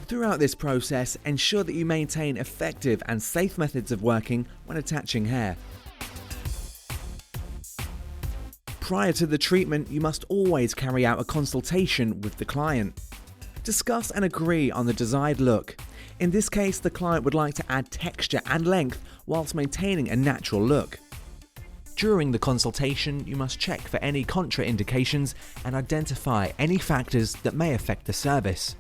Throughout this process, ensure that you maintain effective and safe methods of working when attaching hair. Prior to the treatment, you must always carry out a consultation with the client. Discuss and agree on the desired look. In this case, the client would like to add texture and length whilst maintaining a natural look. During the consultation, you must check for any contraindications and identify any factors that may affect the service.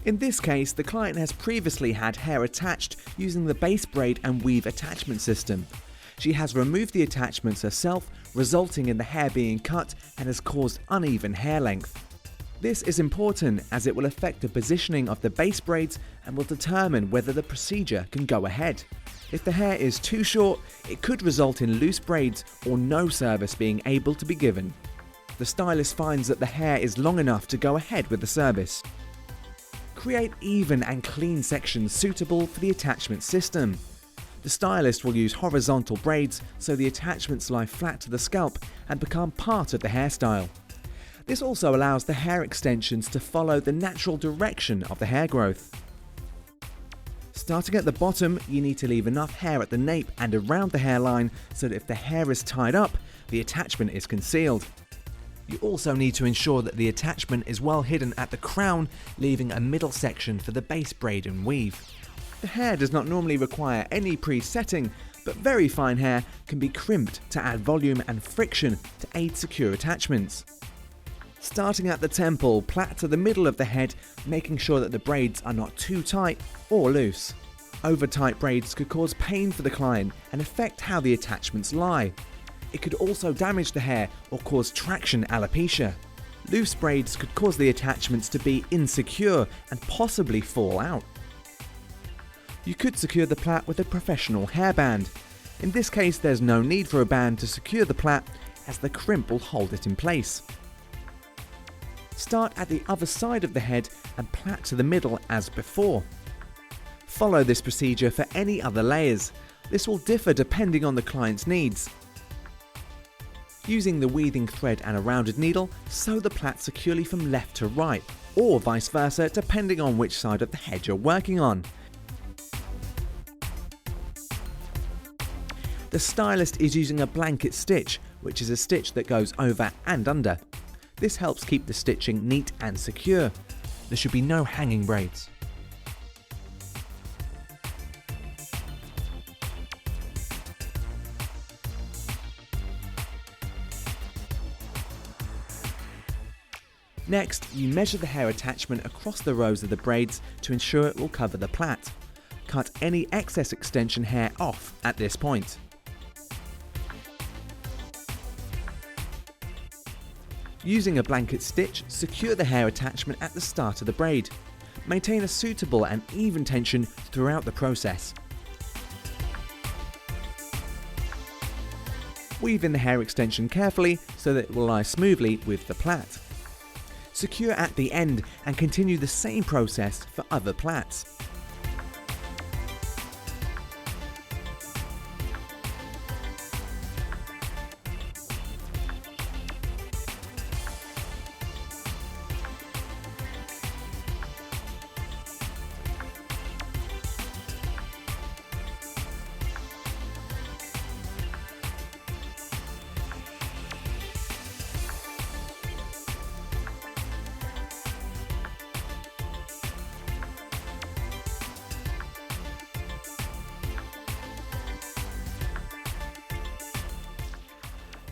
In this case, the client has previously had hair attached using the base braid and weave attachment system. She has removed the attachments herself, resulting in the hair being cut and has caused uneven hair length. This is important as it will affect the positioning of the base braids and will determine whether the procedure can go ahead. If the hair is too short, it could result in loose braids or no service being able to be given. The stylist finds that the hair is long enough to go ahead with the service. Create even and clean sections suitable for the attachment system. The stylist will use horizontal braids so the attachments lie flat to the scalp and become part of the hairstyle. This also allows the hair extensions to follow the natural direction of the hair growth. Starting at the bottom, you need to leave enough hair at the nape and around the hairline so that if the hair is tied up, the attachment is concealed. You also need to ensure that the attachment is well hidden at the crown, leaving a middle section for the base braid and weave. The hair does not normally require any pre-setting, but very fine hair can be crimped to add volume and friction to aid secure attachments. Starting at the temple, plait to the middle of the head, making sure that the braids are not too tight or loose. Over-tight braids could cause pain for the client and affect how the attachments lie. It could also damage the hair or cause traction alopecia. Loose braids could cause the attachments to be insecure and possibly fall out. You could secure the plait with a professional hairband. In this case, there's no need for a band to secure the plait as the crimp will hold it in place. Start at the other side of the head and plait to the middle as before. Follow this procedure for any other layers. This will differ depending on the client's needs. Using the weaving thread and a rounded needle, sew the plait securely from left to right, or vice versa depending on which side of the head you're working on. The stylist is using a blanket stitch, which is a stitch that goes over and under. This helps keep the stitching neat and secure. There should be no hanging braids. Next, you measure the hair attachment across the rows of the braids to ensure it will cover the plait. Cut any excess extension hair off at this point. Using a blanket stitch, secure the hair attachment at the start of the braid. Maintain a suitable and even tension throughout the process. Weave in the hair extension carefully so that it will lie smoothly with the plait. Secure at the end and continue the same process for other plaits.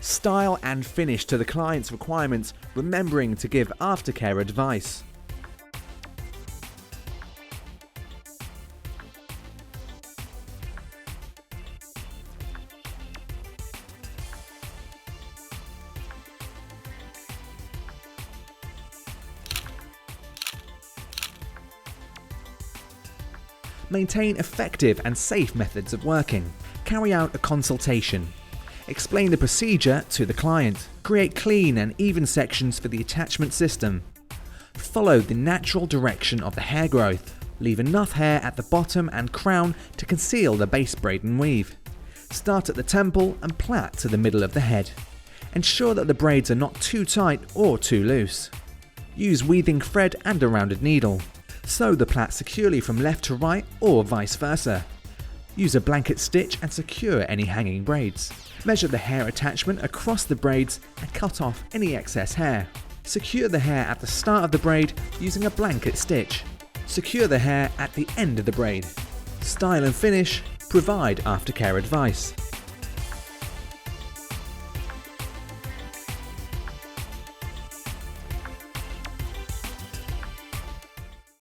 Style and finish to the client's requirements, remembering to give aftercare advice. Maintain effective and safe methods of working. Carry out a consultation. Explain the procedure to the client. Create clean and even sections for the attachment system. Follow the natural direction of the hair growth. Leave enough hair at the bottom and crown to conceal the base braid and weave. Start at the temple and plait to the middle of the head. Ensure that the braids are not too tight or too loose. Use weaving thread and a rounded needle. Sew the plait securely from left to right or vice versa. Use a blanket stitch and secure any hanging braids. Measure the hair attachment across the braids and cut off any excess hair. Secure the hair at the start of the braid using a blanket stitch. Secure the hair at the end of the braid. Style and finish, provide aftercare advice.